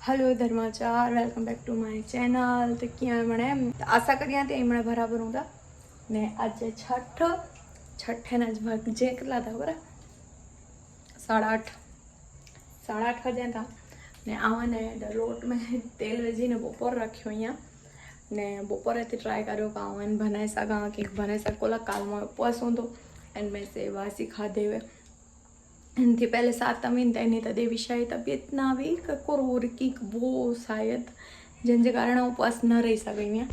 Hello धर्माचार, welcome back to my channel. तो क्या मैंने आशा करिया थी मैं बराबर हूँ ने आज छठ है ना आज जे કેટલા था बरा 8:30 वाग्या था ने आवा ने लोट में तेल वेजी ने बपोर रखियो अँ ने बपोरे थी ट्राय करो कि आवन बनाई सका कि बनाई सकोला काल में उपवास हों एंड में से वासी खाधे हुए थी पहले 7 महीने तो देवीशाही तबीयत ना आई कोर की वो शायद जिनके कारण उपवास न रही सके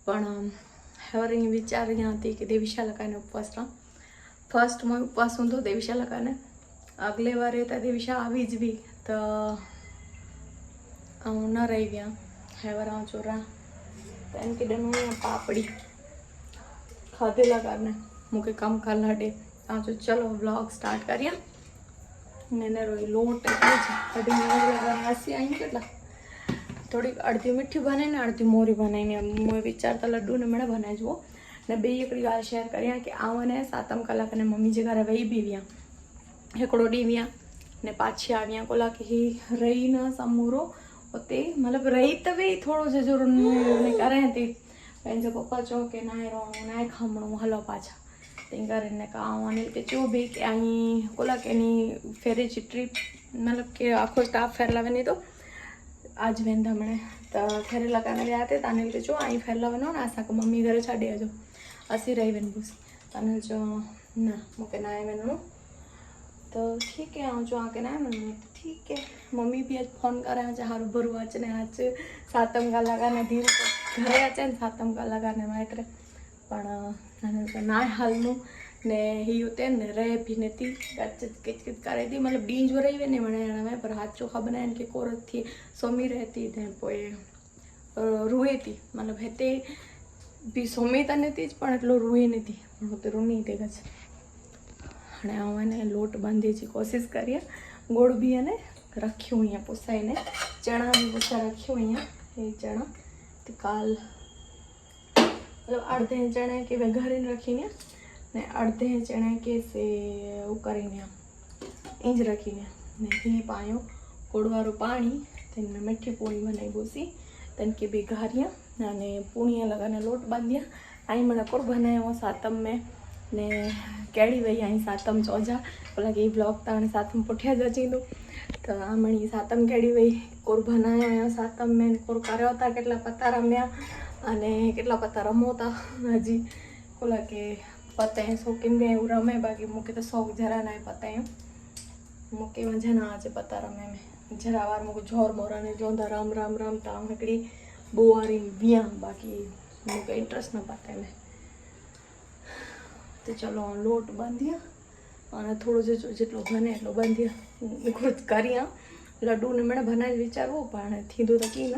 पण हवर विचार यहाँ थी कि देवीशा लगाने उपवास रहा फर्स्ट में उपवास हूँ तो देवीशा लगाने अगले बार तो देवीशा आवी ज भी तो न रही गया हवर चोरा तो इनके डन पापड़ी खाधे लगाने मुझे कम कर लाटे तो चलो ब्लॉग स्टार्ट करिए रोई लोट हसी आई के थोड़ी अर्धी मीठी बनाई ने अर्धी मोरी बनाई मुझे विचारता लड्डू ने मैंने बनाई जुओ ने बे एक गाल शेयर करिया कि आने 7 कलाक ने मम्मी जे घर वही बी विया एकड़ो डी विया ने पाछी आविया कोला कि रही न समूरो उते मतलब रही तो भी थोड़ो जो करे थी पंहिंजे पप्पा चो कि नाए रोणो नाए खमणो हलो पाछा तेंगारे का अनिल के चो भी कि आई कोला के नहीं फेरे जी ट्रिप मतलब कि आखो स्टाफ फेरला नहीं तो आज वेंदा मैंने तो फेरे लगाने गया थे अनिल के चो आई फेरला वनो ना असा मम्मी घरे छाड़ी आजो असी रही वन बस अनिल चो ना मुके नाए वनो तो ठीक है आऊँ चो आके ना मैं ठीक है मम्मी भी आज फोन करे आज हारू भरू अचने आज 7 का लगाने धीरे घरे अचे 7 का लगाने माइत्रे पण ना हालू ने ही उते ने रहे भी नहीं किचकिच करे थी मतलब डींज हो रही नहीं बने पर हाथ चो खबर है कि कोरत थी सोमी रहती थे पोए रुए थी मतलब हेते भी सोमी तो नहीं पण एटलो रुए नहीं थी होते रूनी थे गच हाँ आने लोट बांधी की कोशिश करिए गोड़ भी है रखियो अँ पुसाई ने चना भी पुसा रखियो अँ ये चना तो काल मतलब अर्धे चने के वे घर रखीने ने अर्धे चने के से करीने इंज रखीने ने घी पायो कोड़वारो पानी तेन में मीठी पूड़ी बनाई बोसी तन के बे घारिया ने पूड़ियाँ लगाने लोट बांधिया आई मैंने कोर बनाया 7 में ने केड़ी वही आई 7 चौजा बोला कि ब्लॉग तने 7 पुठिया जची दो तो आमणी 7 केड़ी वही कोर बनाया 7 में कोर कर्यो था केटला पत्ता रम्या अने केटला पत्ता रमो था हजी बोला के पते शौकीन भी एवं रमे बाकी मुके तो शौक जरा ना पते मुके मजा ना आज पत्ता रमे में जरा वार मुझे जोर मोरा ने जो राम राम राम ताम हिकड़ी बुआरी विया बाकी मुके इंटरेस्ट न पते में तो चलो लोट बांधिया और थोड़ो जेटलो बने एटलो बांधिया कुछ करिया लड्डू ने मैंने बनाई विचारवो पण थींदो तो की न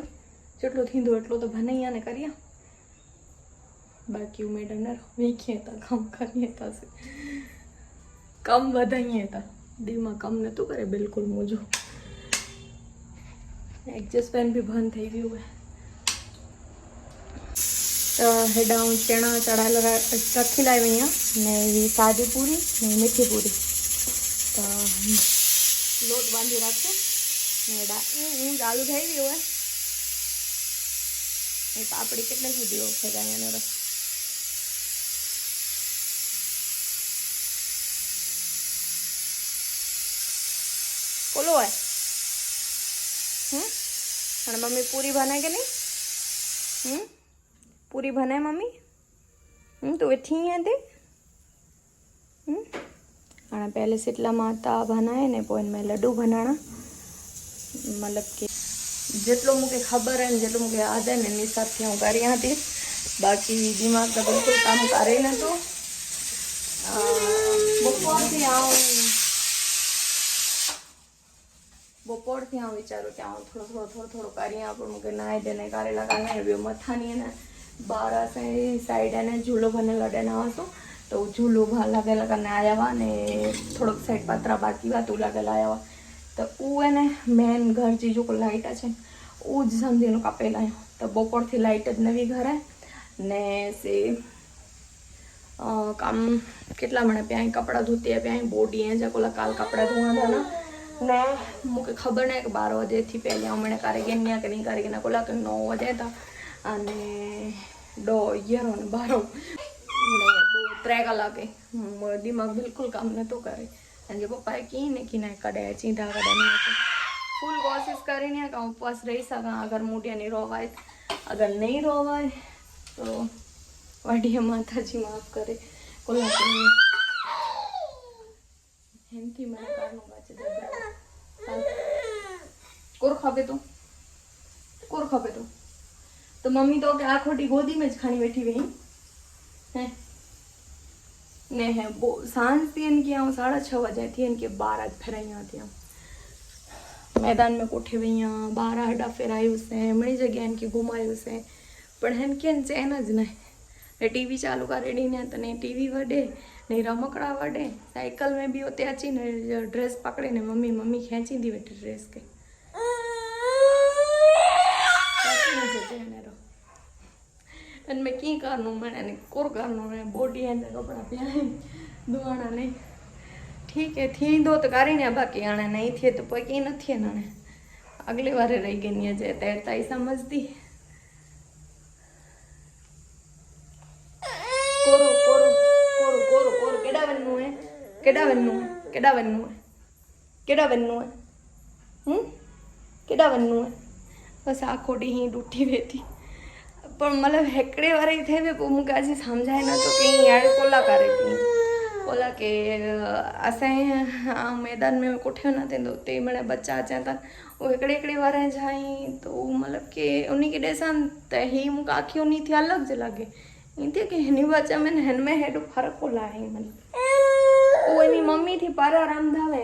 जेटलो थींदो एटलो तो बनाइया ने करिया बाकी मैडम ने वीखिए था कम करिए था से कम बढ़ाइए था दिमाग कम ने तो करे बिल्कुल मुझो एडजस्ट फैन भी बंद थी गयु है तो हेडा हूँ चना चढ़ा रखी लाई वही ने सादी पूरी ने मीठी पूरी तो लोट बांधी रखो हेडा चालू थी गयु है पापड़ी के सुधी ओखे जाए रस बोलो है और मम्मी पूरी बनाए कि नहीं पूरी बनाए मम्मी तो वे थी है दे हाँ पहले सीटला माता बनाए ने पोइन में लड्डू बनाना मतलब कि जितलो मुझे खबर है जितलो मुझे याद है ने हिसाब से हूँ करी थी बाकी दिमाग का बिल्कुल काम करे न तो बपोर थी हाँ विचारूँ कि थोड़ो करी पर मुझे नाए देने कारे लगाने मथा नहीं है 12 से साइड है झूलो बने लड़े ना हूँ तो झूलो लगे लगाने आया हुआ ने थोड़ा साइड पतरा बाकी हुआ तो लगे आया हुआ तो वो है ने मेन घर चीज़ों को लाइट है वो ज समझी लो कपेला तो बपोर थी लाइट ज नवी घर है ने से काम केटला मणे पे कपड़ा धोती है पे बॉडी है जको काल कपड़ा धोना था ना ने मूंखे ख़बर न कि 12 बजे थी पहले मैंने करे कि नहीं करे कि ना कोला के 9 बजे था अने 2 11 ने 12 ने 3 कलाके दिमाग बिल्कुल काम न तो करे अने पप्पा की ने कि ना कड़े चींधा कड़े नहीं फूल कोशिश करी ने कि उपवास रही सका अगर मुडिया नहीं रोवाय अगर नहीं रोवाय तो वाडिया माता जी माफ करे कोला के हेंथी मैंने कारनो बाचे जबरा कोर खाबे तो मम्मी तो के आ खोटी गोदी में ज खानी बैठी वही है ने है वो सांझ थी इनकी आऊँ 6:30 बजे थी इनके 12 फिर यहाँ थी मैदान में कोठे वही 12 अड्डा फिराई उसे बड़ी जगह इनकी घुमाई उसे पर इनके चैन ज न टीवी चालू करे डी ने तो नहीं टीवी वडे नहीं रमकड़ा वडे साइकिल में भी होते अची ने ड्रेस पकड़े ने मम्मी खेची दी बेटी ड्रेस के अन मैं की करनू मैंने कोर करनू है बॉडी है कपड़ा पहने दुआना नहीं ठीक है थी दो तो करी ने बाकी आने नहीं थे तो कोई की नहीं ना अगली बार रही गई नहीं जे तैरता ही समझती कोरो कोरो कोरो कोरो कोरो केड़ा बनू है केड़ा बनू है केड़ा बनू है केड़ा बनू है केड़ा बनू है बस आ खोटी ही डूठी वेती पर मतलब हेकड़े वारे थे वे मुझे आज समझाए ना तो कहीं यार कोला करे थी कोला के असां मैदान में कोठे ना थे तो मैंने बच्चा अचा था वो हेकड़े वारे जाई तो मतलब के उन्हीं के डेसान त ही मुझे आखी उन्हीं थी अलग ज लगे इनते के हिनी बच्चा में हन में हेडो फर्क कोला है मतलब वो इनी मम्मी थी पारा रामधावे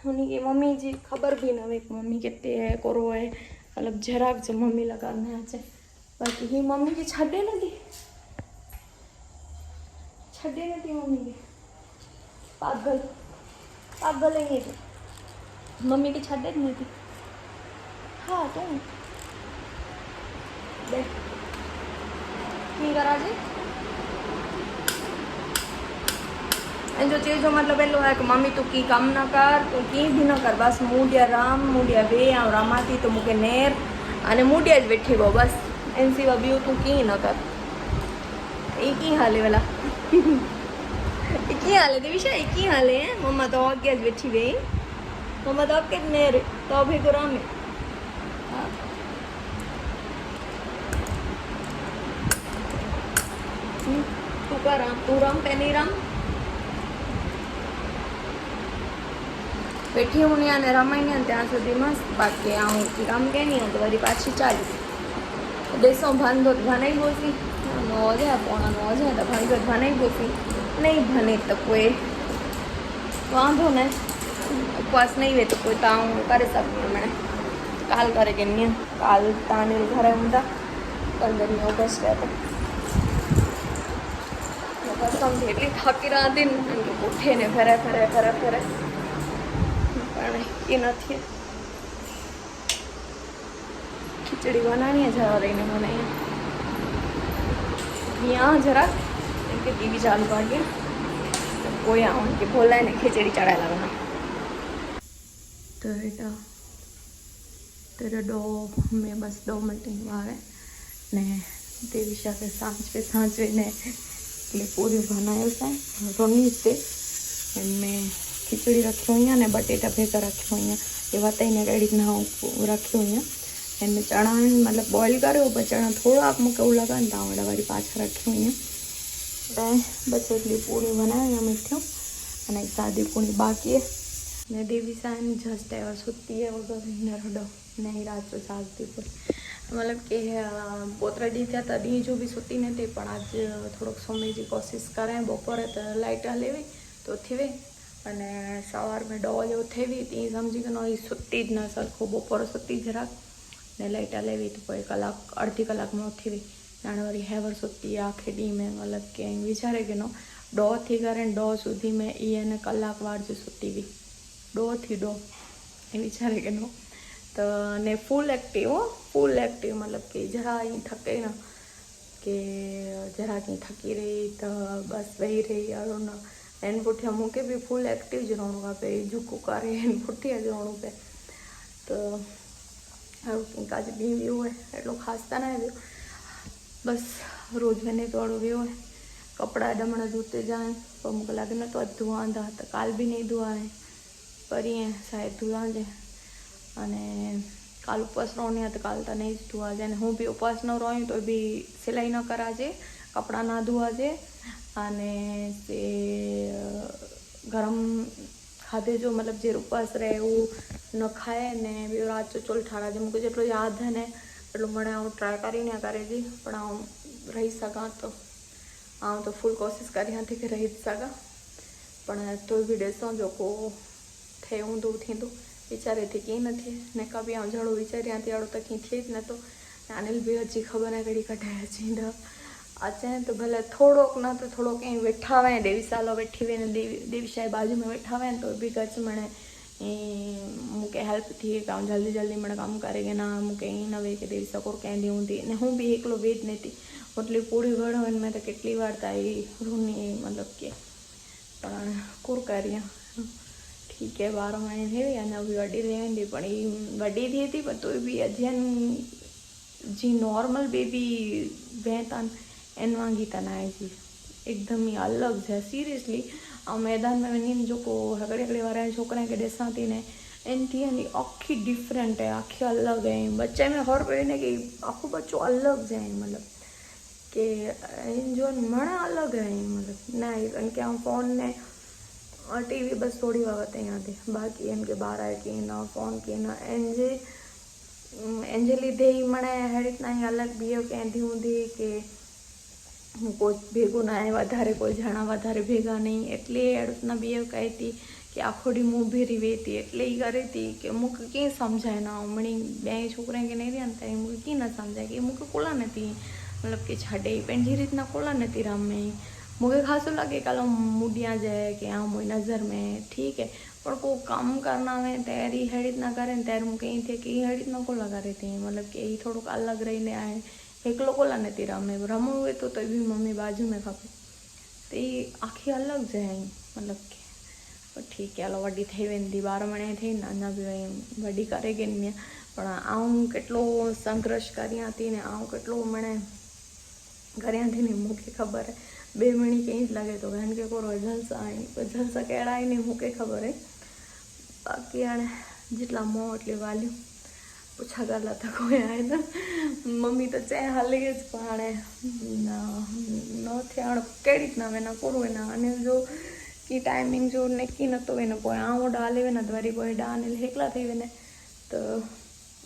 उन्हीं की मम्मी जी खबर भी ना वे मम्मी कितने है कोरो है मतलब जराक जो मम्मी लगाने आचे बाकी ही मम्मी की छड़े नहीं मम्मी की पागल है ये तो मम्मी की छड़े नहीं थी हाँ तुम देख नहीं करा जी जो चीज़ जो मतलब एलो है कि मम्मी तू की कम ना कर तू की भी ना कर बस मुडिया राम मुडिया वे रमाती तो मुके नेर अने मुडिया ज बैठी वो बस एन सिवा बीओ तू की ना कर एक ही हाल है वाला एक ही हाल है दिविशा एक ही हाल है मम्मा तो आगे ज बैठी वे मम्मा तो आपके नेर तो अभी को राम है तू का राम तू राम पे नहीं राम बैठी हूँ ने रमाई ने त्या सुधी मस्त बाकी आऊँ काम के नहीं तो वरी पाछी चाली देसो भांधो भनाई बोसी 9 जाए 9:15 जाए तो भांधो भनाई बोसी नहीं भने तो कोई वांधो ने उपवास नहीं वे तो कोई ताऊँ करे सकती मैंने काल करे के नहीं काल ताने घरे होंदा 15 ऑगस्ट है तो बस हम એટલી થાકી રાતી ને ઉઠે ને ફરે એ નથી खिचड़ी बनानी है जरा रही मैंने यहाँ जरा इनके टीवी चालू कर दिया तो कोई उनके बोला है ना खिचड़ी चढ़ा लगना तो तेरा 2 में बस 2 मिनट आवे ने देविशा के सांझ ने એટલે પૂરી બનાવ્યું છે રોની તે એમાં ખીચડી રખ્યો અહીંયા ને બટેટા ભેગા રખ્યો અહીંયા એવા તઈને રેડીના રખ્યો અહીંયા એમને ચણા મતલબ બોઇલ કર્યો પછી ચણા થોડાક મૂકે એવું લગાવે ને તાવડા વાળી પાછા રખ્યો અહીંયા બસ એટલી પૂરી બનાવી મીઠું અને સાદી પૂરી બાકી ને દેવીસા એની જસ્ટ એવા સુતી है वगैरह नरडो नहीं रात को जागती पर मतलब कि पोतरा डी था तभी जो भी सुती नहीं थी पर आज थोड़ा सोने की कोशिश करें बपोरे तो लाइट हलेवी तो थी वे अने सवार में डो जो थे भी ती समझी के नहीं सुती ज न सरखो बपोरे सुती जरा ने लाइट हलेवी तो कोई कलाक अर्धी कलाक में उठी हुई जाने वाली हैवर सुती आखे डी में मतलब कि विचारे के नो डो थी करे डो सुधी में ये ने कलाक वार जो सुती हुई डो थी डो विचारे के नो तो ने फूल एक्टिव मतलब कि जरा ही थके ना कि जरा की थकी रही तो बस वही रही और ना એને पुठिया मूंखे बि फुल एक्टिव ज रहणो खपे, झुकू करे એને पुठिया ज रहणो पए। त काज ॾींहुं वियो आहे एॾो ख़ासि त न आहे वियो, बसि रोज़ु वञे तो अहिड़ो वियो आहे। कपिड़ा एॾा मण धोते जा आहिनि, पर मूंखे लॻे नथो अॼु धोआंदा, त काल बि नहीं धोआ है, परीहं शायदि धोआंजे। अने काल उपवास रहनी है तो काल तो नहीं धोआ जाए, हूँ भी उपवास न रहूँ तो भी सिलाई न कराजे, कपड़ा ना धोआजे, अने ते गरम खाधे जो मतलब जे उपवास रहे वो न खाए ने बी रात जो चोल ठाड़ा जे। मुझे जेटलो याद है ने एटलो मने हूँ ट्राय करीने करे थी, पण हूँ रही सकां तो आऊँ तो फूल कोशिश करी थी कि रही सकां, पण तो भी ॾिसो जेको थे हूंदो थींदो। वीचारे थी कीअं न थिए, ने का बि आऊं जहिड़ो वीचारियां थी अहिड़ो त कीअं थिए ज नथो। अनिल बि अची ख़बर न कहिड़ी कढाए अचींदा, अचनि तो भले थोड़ोक न तो थोड़ो कहीं वेठा हुआ देवी सालो वेठी हुई देवी शायद बाजू में वेठा हुआ तो भी कच मणे मूंखे हेल्प थी कि जल्दी जल्दी मणे कम करेगे ना, मूंखे ईअं न वे कि देवी सकोर कहंदी हूंदी ने हूँ भी एकलो वेज नहीं थी ओटली पूरी घड़ों में तो केटली वार ताई रूनी मतलब के पण कुर करियां। ठीक है 12 महीने थी वई अञा बि वॾी थी वेंदी, पण वॾी थिए थी पर तो बि अजनि जी नॉर्मल बेबी वें था एन वांगी त न आहे जी, एकदम ही अलग है सीरियसली। और मैदान में वञी जेको हकड़े हकड़े वारा छोकिरा खे ॾिसां थी ने इन थी वेंदी आखी डिफरेंट है, आखी अलग है। बच्चे में हर पे ने कि आखो बच्चो अलग है, मतलब कि इन जो मन अलग है, मतलब ना इनके हम फोन ने और टीवी बस थोड़ी वक्त यहाँ थी, बाकी इनके बाहर आए कि ना फोन की ना एंजे लीधे ही मने हेड़ी ना ही अलग बिहेव कहती हूंदी कि कोई भेगो ना है वधारे, कोई जणा वधारे भेगा नहीं, एटले एड़तना बिहेव कई थी कि आखो डी मुँह भेरी वेती एटले ही करे थी कि मूंखे कीअं समझाए ना मणी ॿिए छोकिरनि खे नहीं रहनि त मूंखे कीअं न समझाए कि मूंखे कोला नथी मतलब कि छॾे पंहिंजी रीतना कोला नथी रमे। मुझे खासो लगे कल मुडिया जाए कि हाँ मुझी नज़र में ठीक है, पर को काम करना है तैयारी हेड़ी ना करें तैयार मुझे कहीं थे कि हेड़ी ना को लगा रही थी, मतलब कि थोड़ा अलग रही आए एकलो कोला नथी रमे, रमो हुए तो भी मम्मी बाजू में खपे तो ये आखी अलग जाए, मतलब कि पर ठीक है हलो वड्डी थी वेंदी 12 महीने थी अञा भी वड्डी करेगी ने, पर आऊँ केटलो संघर्ष करियां थी ने आऊँ केटलो मणे करियां थी ने मूंखे ख़बर है। 2 महीने कहीं लगे तो बहन के को जलसा आई, पर जलसा कहिड़ा आई नहीं मूंखे ख़बर है। बाकी हाँ जितला मोह एटली वालियूं पुछा ॻाल्हि त कोई आहे न, मम्मी तो चए हले पण न थे हाणे कहिड़ी न वेना कोन वेना अनिल जो की टाइमिंग जो नक्की नथो वेनो पोइ आउं होॾे हली वेंदा त वरी पोइ हेॾा अनिल हिकला थी वेंदा त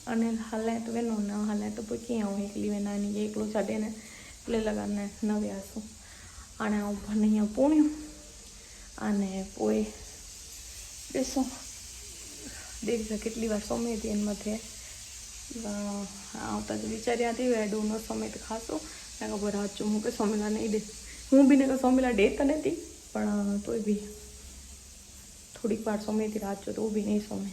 अनिल हलाए तो वेनो न हलाए तो पोइ कीअं आउं हिकली वेंदा आहिनि एकलो छॾे न એટલે લગાને ન વ્યાસું અને આવું ભણીએ પૂણ્યું અને પોઈ ॾिसो દેવી કેટલી વાર સમય હતી એની મથે આવતા જ વિચાર્યા હતી એડું ન સમય તો ખાસો ને ખબર સાચું હું કે સોમેલા નહીં દે હું બી ને સોમેલા દેતા નથી પણ તોય બી થોડીક વાર સમયથી રાત જો તો બી નહીં સમય